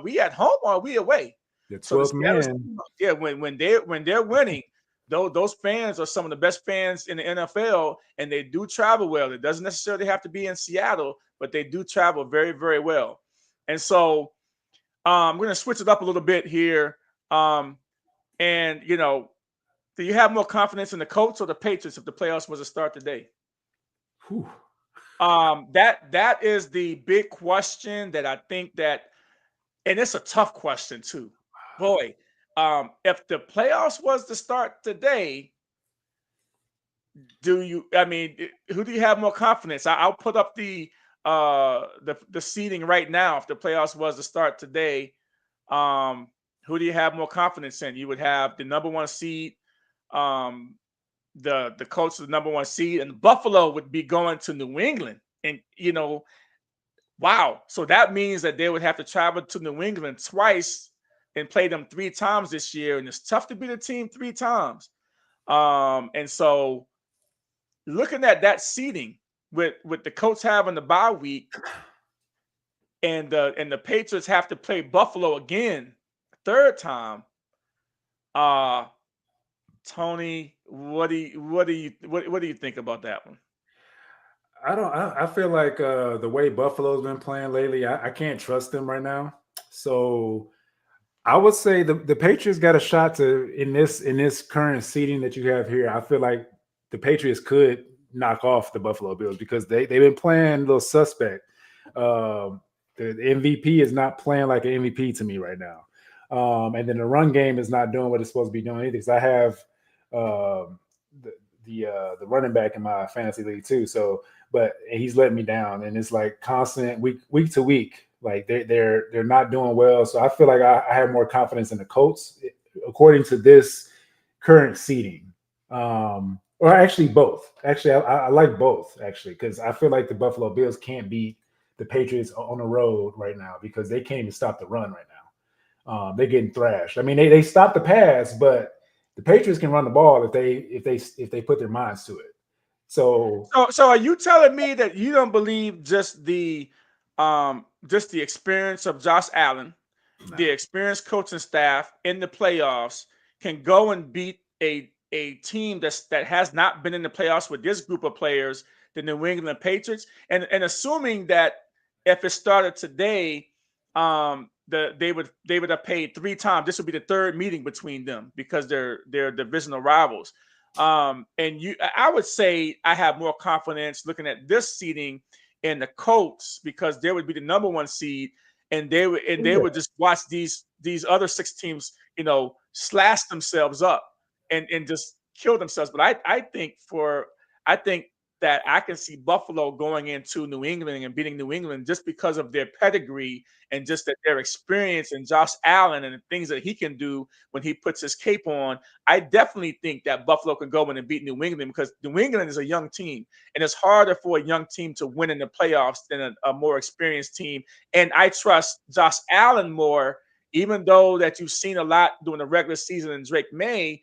we at home or are we away?
The 12th man.
Yeah, when they're winning, those fans are some of the best fans in the NFL, and they do travel well. It doesn't necessarily have to be in Seattle, but they do travel very, very well. And so I'm going to switch it up a little bit here. Do you have more confidence in the Colts or the Patriots if the playoffs was to start today?
Whew.
That is the big question that I think that, and it's a tough question too. Boy, if the playoffs was to start today, who do you have more confidence? I'll put up the seeding right now. If the playoffs was to start today, who do you have more confidence in? You would have the number one seed, the Colts are the number one seed, and Buffalo would be going to New England. And, wow. So that means that they would have to travel to New England twice and play them 3 times this year. And it's tough to beat a team 3 times. And so looking at that seeding with the Colts having the bye week and the Patriots have to play Buffalo again, 3rd time, Tony, what do you think about that one?
I feel like the way Buffalo's been playing lately, I can't trust them right now. So I would say the Patriots got a shot in this current seeding that you have here. I feel like the Patriots could knock off the Buffalo Bills because they've been playing a little suspect. The MVP is not playing like an MVP to me right now. And then the run game is not doing what it's supposed to be doing either. Because I have the running back in my fantasy league too. So, but he's letting me down, and it's like constant week to week. Like they're not doing well. So I feel like I have more confidence in the Colts according to this current seeding. Or actually both. Actually, I like both actually, because I feel like the Buffalo Bills can't beat the Patriots on the road right now because they can't even stop the run right now. They're getting thrashed. I mean, they stopped the pass, but the Patriots can run the ball if they put their minds to it. So
are you telling me that you don't believe just the experience of Josh Allen, the experienced coaching staff in the playoffs can go and beat a team that has not been in the playoffs with this group of players, the New England Patriots, and assuming that if it started today, they would have paid 3 times. This would be the 3rd meeting between them because they're divisional rivals. I would say I have more confidence looking at this seeding in the Colts because they would be the number 1 seed, and they would just watch these other 6 teams, slash themselves up and just kill themselves. But I think that I can see Buffalo going into New England and beating New England just because of their pedigree and just that their experience and Josh Allen and the things that he can do when he puts his cape on. I definitely think that Buffalo can go in and beat New England because New England is a young team, and it's harder for a young team to win in the playoffs than a more experienced team. And I trust Josh Allen more, even though that you've seen a lot during the regular season in Drake May.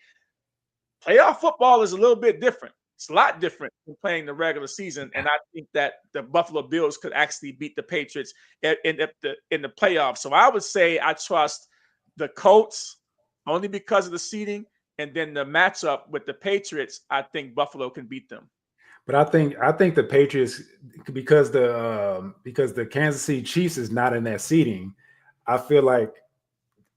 Playoff football is a little bit different. It's a lot different than playing the regular season, and I think that the Buffalo Bills could actually beat the Patriots in the playoffs. So I would say I trust the Colts only because of the seeding, and then the matchup with the Patriots, I think Buffalo can beat them.
But I think the Patriots, because the Kansas City Chiefs is not in that seeding, I feel like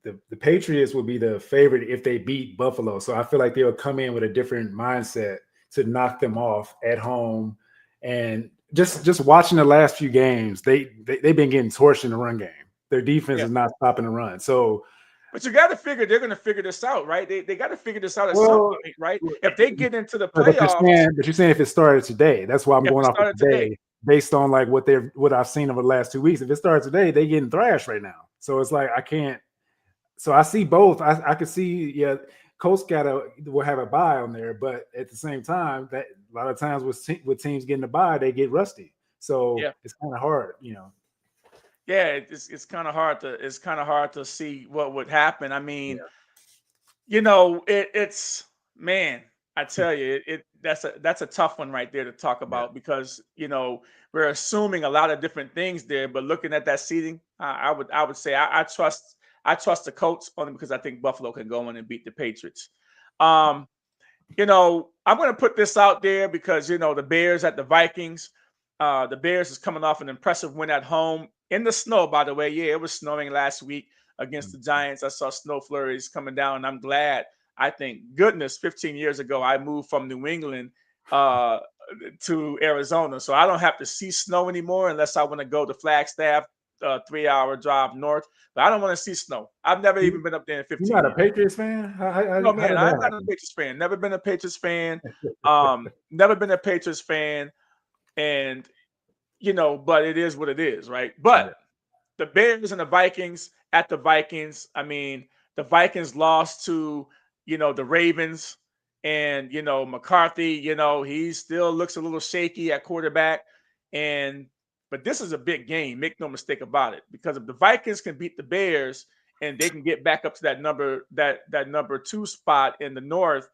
the Patriots will be the favorite if they beat Buffalo. So I feel like they'll come in with a different mindset to knock them off at home. And just watching the last few games, they've been getting torched in the run game. Their defense is not stopping the run. So,
but you got to figure they're going to figure this out, right? They got to figure this out at some point, right? If they get into the playoffs,
but you're saying if it started today, that's why I'm going off of today, based on like what I've seen over the last 2 weeks. If it started today, they getting thrashed right now. So it's like I can't. So I see both. I could see, Colts will have a bye on there, but at the same time, that a lot of times with teams getting a bye, they get rusty. So it's kind of hard,
Yeah, it's kind of hard to see what would happen. I mean, it's man, I tell you, that's a tough one right there to talk about because we're assuming a lot of different things there. But looking at that seeding, I would say I trust the Colts only because I think Buffalo can go in and beat the Patriots. I'm going to put this out there because the Bears at the Vikings. The Bears is coming off an impressive win at home in the snow, by the way. Yeah, it was snowing last week against the Giants. I saw snow flurries coming down, and I'm glad. I think, goodness, 15 years ago, I moved from New England to Arizona, so I don't have to see snow anymore unless I want to go to Flagstaff, 3-hour drive north. But I don't want to see snow. I've never even been up there in 15 years.
You're not a Patriots fan?
No, man, I'm not a Patriots fan. Never been a Patriots fan. Never been a Patriots fan. And, but it is what it is, right? But the Bears and the Vikings at the Vikings, I mean, the Vikings lost to, the Ravens and, McCarthy, he still looks a little shaky at quarterback. But this is a big game, make no mistake about it, because if the Vikings can beat the Bears and they can get back up to that number 2 spot in the North,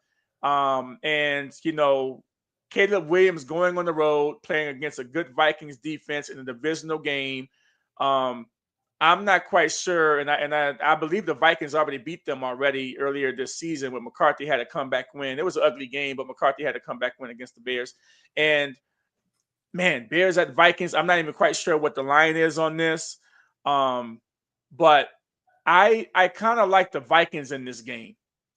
Caleb Williams going on the road, playing against a good Vikings defense in a divisional game. I'm not quite sure, and I believe the Vikings already beat them already earlier this season when McCarthy had a comeback win. It was an ugly game, but McCarthy had a comeback win against the Bears. And man, Bears at Vikings, I'm not even quite sure what the line is on this. But I kind of like the Vikings in this game,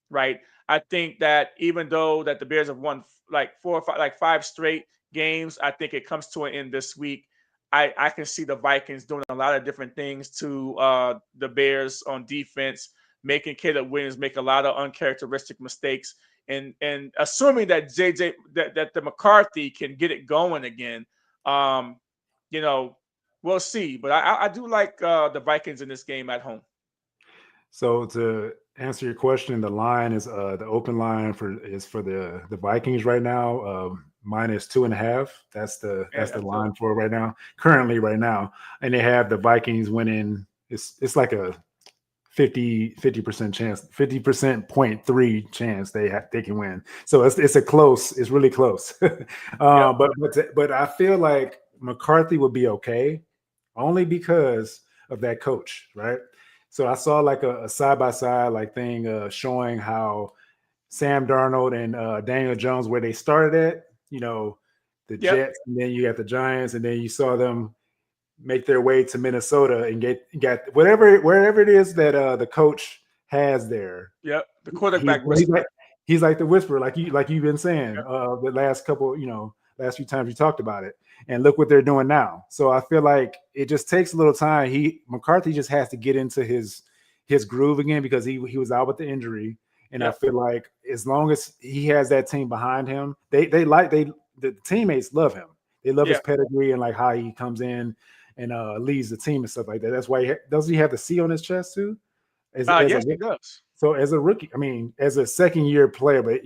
right? I think that even though that the Bears have won like 5 straight games, I think it comes to an end this week. I can see the Vikings doing a lot of different things to the Bears on defense, making Caleb Williams make a lot of uncharacteristic mistakes, and assuming that that the McCarthy can get it going again. We'll see. But I do like the Vikings in this game at home.
So to answer your question, the line is the open line for the Vikings right now, -2.5. That's the line for right now, currently right now, and they have the Vikings winning. It's like a 50% chance, 50.3 chance they can win. So it's really close. But I feel like McCarthy would be okay, only because of that coach, right? So I saw like a side-by-side like thing showing how Sam Darnold and Daniel Jones, where they started at, the Jets, and then you got the Giants, and then you saw them make their way to Minnesota and get wherever it is that the coach has there.
Yep, the quarterback.
He's like the whisperer, like you've been saying the last few times you talked about it. And look what they're doing now. So I feel like it just takes a little time. McCarthy just has to get into his groove again because he was out with the injury. And I feel like as long as he has that team behind him, the teammates love him. They love his pedigree and like how he comes in and leads the team and stuff like that. That's why does he have the C on his chest too?
Yes, he does.
So as a rookie, I mean, as a second-year player, but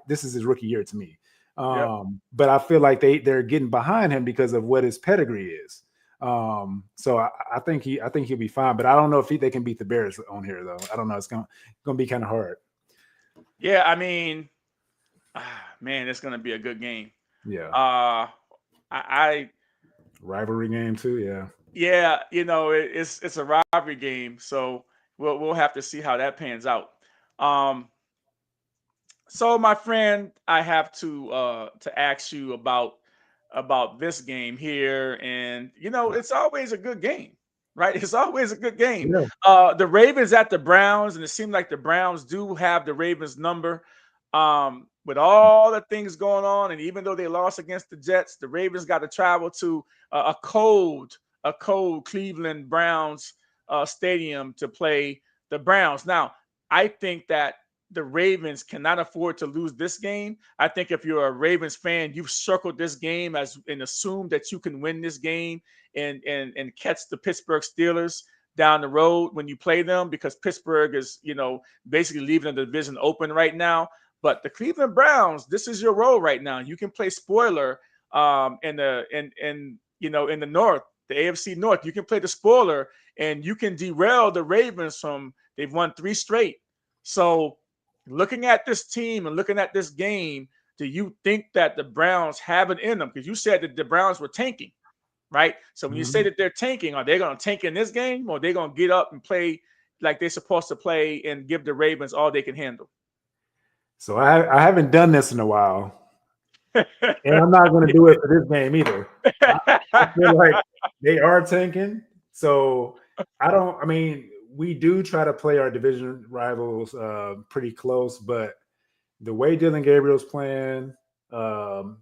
this is his rookie year to me. But I feel like they're getting behind him because of what his pedigree is. So I think he'll be fine. But I don't know if they can beat the Bears on here though. I don't know. It's gonna be kind of hard.
Yeah, I mean, Man, it's going to be a good game.
Yeah.
I
Rivalry game too. Yeah.
Yeah, it's a rivalry game, so we'll have to see how that pans out. Um, so my friend, I have to ask you about this game here, and it's always a good game, right? It's always a good game.
Yeah.
The Ravens at the Browns, and it seemed like the Browns do have the Ravens number. With all the things going on, and even though they lost against the Jets, the Ravens got to travel to a cold Cleveland Browns stadium to play the Browns. Now, I think that the Ravens cannot afford to lose this game. I think if you're a Ravens fan, you've circled this game as and assumed that you can win this game and catch the Pittsburgh Steelers down the road when you play them, because Pittsburgh is, basically leaving the division open right now. But the Cleveland Browns, this is your role right now. You can play spoiler in the North, the AFC North. You can play the spoiler and you can derail the Ravens from, they've won 3 straight. So looking at this team and looking at this game, do you think that the Browns have it in them? Because you said that the Browns were tanking, right? So when you say that they're tanking, are they going to tank in this game, or are they going to get up and play like they're supposed to play and give the Ravens all they can handle?
So I haven't done this in a while, and I'm not going to do it for this game either. I feel like they are tanking. So I mean, we do try to play our division rivals pretty close, but the way Dylan Gabriel's playing, the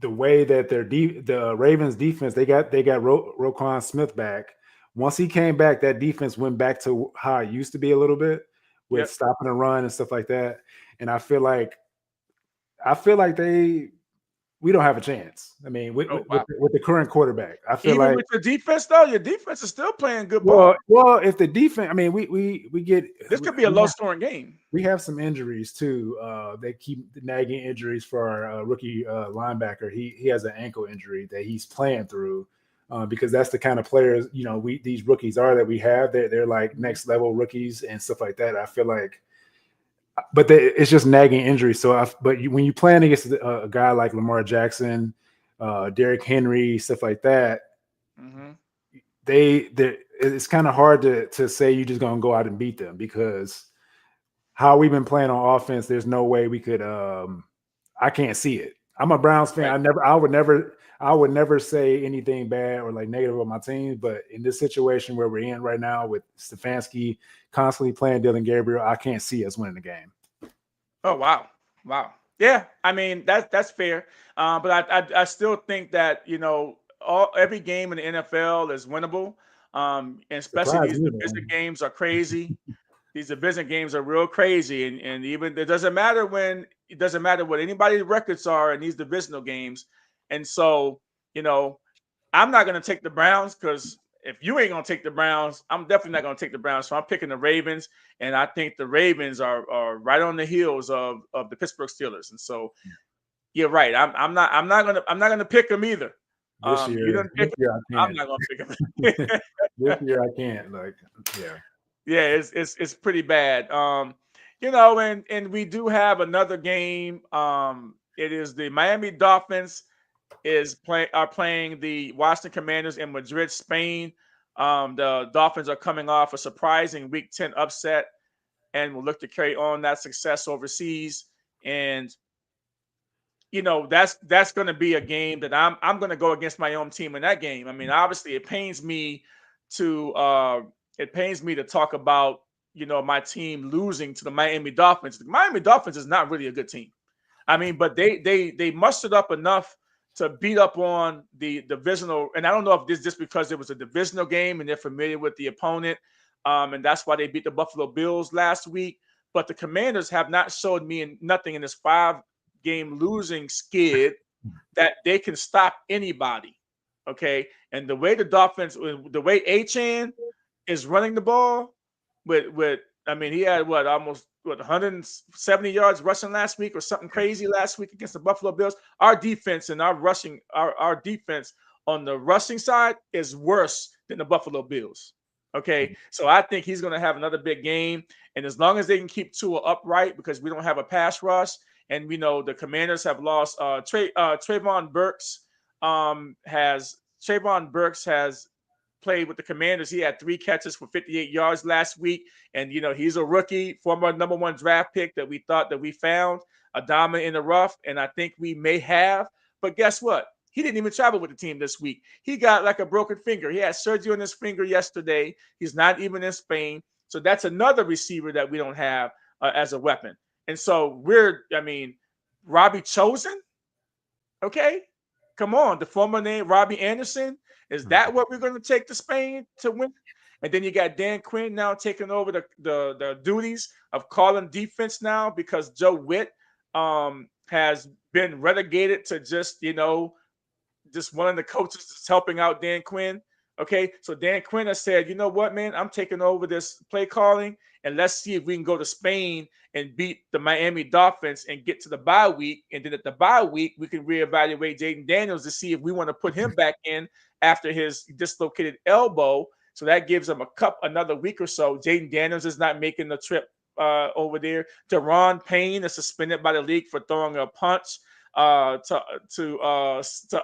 way that the Ravens defense, they got Roquan Smith back. Once he came back, that defense went back to how it used to be a little bit with stopping the run and stuff like that. And I feel like we don't have a chance. I mean, with the current quarterback, I feel
even
like
with your defense, though, your defense is still playing good ball.
Well, if the defense, I mean, we get
this could be a low-scoring game.
We have some injuries too. They keep nagging injuries for our rookie linebacker. He has an ankle injury that he's playing through because that's the kind of players these rookies are that we have. They're like next level rookies and stuff like that. I feel like. But it's just nagging injuries. So, when you playing against a guy like Lamar Jackson, Derrick Henry, stuff like that, it's kind of hard to say you're just gonna go out and beat them, because how we've been playing on offense, there's no way we could. I can't see it. I'm a Browns fan.
Right.
I would never say anything bad or like negative about my team. But in this situation where we're in right now with Stefanski constantly playing Dylan Gabriel, I can't see us winning the game.
Oh, wow. Yeah, I mean, that's fair. But I still think that, every game in the NFL is winnable. And especially these division games are crazy. These division games are real crazy. And even it doesn't matter what anybody's records are in these divisional games. And so, I'm not going to take the Browns, because if you ain't going to take the Browns, I'm definitely not going to take the Browns. So I'm picking the Ravens, and I think the Ravens are right on the heels of the Pittsburgh Steelers. And so you're right. I'm not going to pick them either.
This year,
I'm not going to pick them.
This year I can't.
Yeah, it's pretty bad. And we do have another game. It is the Miami Dolphins are playing the Washington Commanders in Madrid, Spain. The Dolphins are coming off a surprising Week 10 upset and will look to carry on that success overseas. And that's going to be a game that I'm going to go against my own team in that game. I mean, obviously, it pains me to talk about my team losing to the Miami Dolphins. The Miami Dolphins is not really a good team. I mean, but they mustered up enough to beat up on the divisional. And I don't know if this just because it was a divisional game and they're familiar with the opponent, and that's why they beat the Buffalo Bills last week. But the Commanders have not showed me nothing in this 5-game losing skid that they can stop anybody. Okay, and the way the Dolphins, the way Achane is running the ball, I mean, he had almost 170 yards rushing last week or something crazy last week against the Buffalo Bills. Our defense and our defense on the rushing side is worse than the Buffalo Bills. Okay, so I think he's going to have another big game, and as long as they can keep Tua upright, because we don't have a pass rush, And we know the Commanders have lost. Trayvon Burks has played with the Commanders. He had 3 catches for 58 yards last week. And, he's a rookie, former number 1 draft pick that we thought that we found a diamond in the rough. And I think we may have. But guess what? He didn't even travel with the team this week. He got like a broken finger. He had surgery on his finger yesterday. He's not even in Spain. So that's another receiver that we don't have as a weapon. And so Robbie Chosen, okay? Come on, the former name, Robbie Anderson. Is that what we're going to take to Spain to win? And then you got Dan Quinn now taking over the duties of calling defense now because Joe Witt has been relegated to just one of the coaches that's helping out Dan Quinn. Okay, so Dan Quinn has said, you know what, man, I'm taking over this play calling, and let's see if we can go to Spain and beat the Miami Dolphins and get to the bye week. And then at the bye week, we can reevaluate Jaden Daniels to see if we want to put him back in after his dislocated elbow. So that gives him another week or so. Jaden Daniels is not making the trip over there. Deron Payne is suspended by the league for throwing a punch to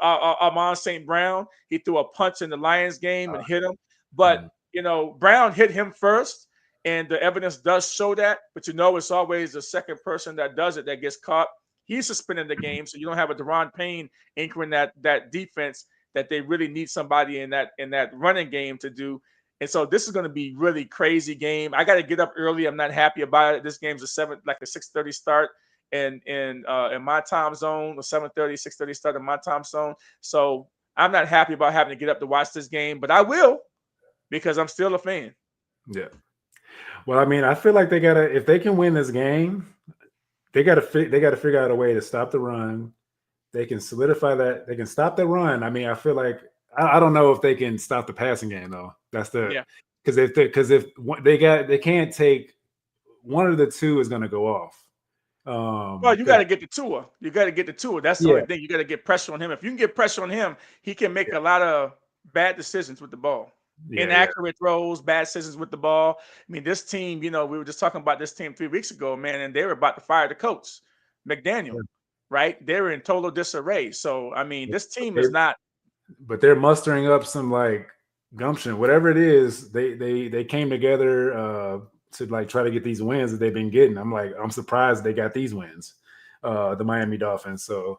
Amon St. Brown. He threw a punch in the Lions game and hit him. But, Brown hit him first, and the evidence does show that. But, it's always the second person that does it that gets caught. He's suspended the game, so you don't have a Deron Payne anchoring that defense that they really need somebody in that running game to do. And so this is going to be really crazy game. I got to get up early. I'm not happy about it. This game's a 6:30 start. In my time zone, a 7:30, 6:30 start in my time zone. So I'm not happy about having to get up to watch this game, but I will because I'm still a fan.
Yeah. Well, I feel like if they can win this game, they gotta figure out a way to stop the run. They can solidify that. They can stop the run. I feel like I don't know if they can stop the passing game though. That's because if they can't take one of the two is going to go off.
Well, you got to get the Tua. You got to get the Tua. That's the only thing. You got to get pressure on him. If you can get pressure on him, he can make a lot of bad decisions with the ball. Inaccurate throws, bad decisions with the ball. This team, we were just talking about this team 3 weeks ago, man, and they were about to fire the coach, McDaniel, right? They were in total disarray. So, this team is not.
But they're mustering up some gumption, whatever it is. They came together to try to get these wins that they've been getting. I'm surprised they got these wins, the Miami Dolphins. So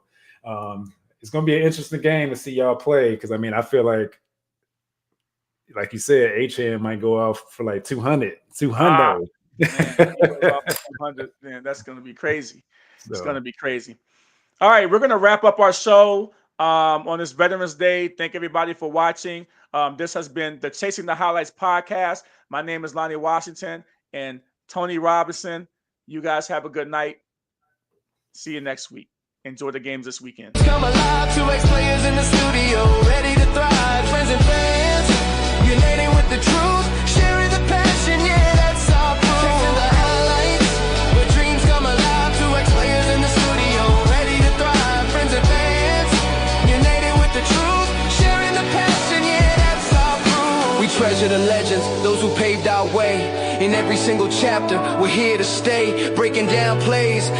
it's going to be an interesting game to see y'all play because I feel like you said, H.M. might go off for 200. 200.
Man, that's going to be crazy. It's going to be crazy. All right, we're going to wrap up our show on this Veterans Day. Thank everybody for watching. This has been the Chasing the Highlights podcast. My name is Lonnie Washington and Tony Robinson. You guys have a good night. See you next week. Enjoy the games this weekend.
Come alive, 2 ex-players in the studio, ready to thrive. Friends and fans, uniting with the truth, sharing the passion, yeah, that's our proof. Chasing the highlights, where dreams come alive. 2 ex-players in the studio, ready to thrive. Friends and fans, united with the truth, sharing the passion, yeah, that's our proof. We treasure the legends, those who paved our way. In every single chapter, we're here to stay, breaking down plays.